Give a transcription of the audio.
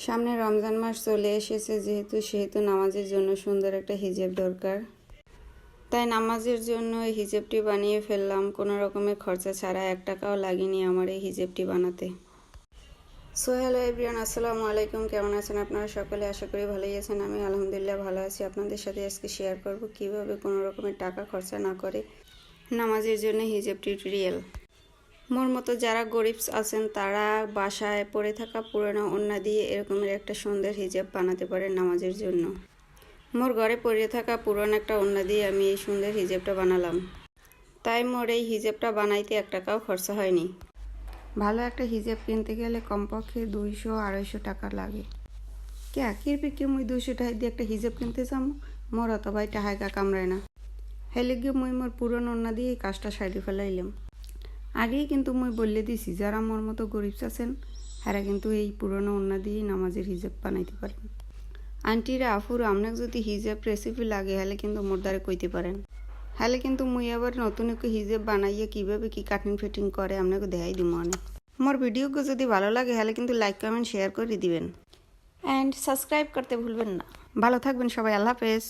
সামনে রমজান মাস চলে এসেছে, সেহেতু নামাজের জন্য সুন্দর একটা হিজাব দরকার। তাই নামাজের জন্য এই হিজাবটি বানিয়ে ফেললাম। কোনো রকমের খরচা ছাড়া 1 টাকাও লাগেনি আমার এই হিজাবটি বানাতে। সো হ্যালো এভরিওয়ান, আসসালামু আলাইকুম। কেমন আছেন আপনারা সকলে? আশা করি ভালোই আছেন। আমি আলহামদুলিল্লাহ ভালো আছি। আপনাদের সাথে আজকে শেয়ার করব কিভাবে কোনো রকমের টাকা খরচা না করে নামাজের জন্য হিজাব টিউটোরিয়াল। মোর মতো যারা গরিব আছেন তারা বাসায় পড়ে থাকা পুরনো ওড়না দিয়ে এরকমের একটা সুন্দর হিজাব বানাতে পারেন নামাজের জন্য। মোর ঘরে পড়ে থাকা পুরনো একটা ওড়না দিয়ে আমি এই সুন্দর হিজাবটা বানালাম। তাই মোর এই হিজাবটা বানাইতে 1 টাকাও খরচা হয়নি। ভালো একটা হিজাব কিনতে গেলে কমপক্ষে 200-250 টাকা লাগে। কিরপি মুই 200 টাকা দিয়ে একটা হিজাব কিনতে যাম? মোর অত ভাই টাকা কামড়ায় না। হেলে গিয়ে মুই মোর পুরনো ওড়না দিয়ে এই কাজটা সাইডে ফেলাইলাম। আগেই কিন্তু মুই বললে দিছি, যারা মোর মতো গরিব আছেন এরা কিন্তু এই পুরনো ওড়না দিয়েই নামাজের হিজাব বানাইতে পারেন। আন্টিরা আফুরা আপনাকে যদি হিজাব রেসিপি লাগে হলে কিন্তু মোর দ্বারা কইতে পারেন। হলে কিন্তু মুই আবার নতুন একটা হিজাব বানাইয়ে কিভাবে কি কাটিং ফিটিং করে আপনাকে দেখাই দিব অনেক। মোর ভিডিওকে যদি ভালো লাগে হলে কিন্তু লাইক কমেন্ট শেয়ার করে দিবেন অ্যান্ড সাবস্ক্রাইব করতে ভুলবেন না। ভালো থাকবেন সবাই, আল্লাহ হাফেজ।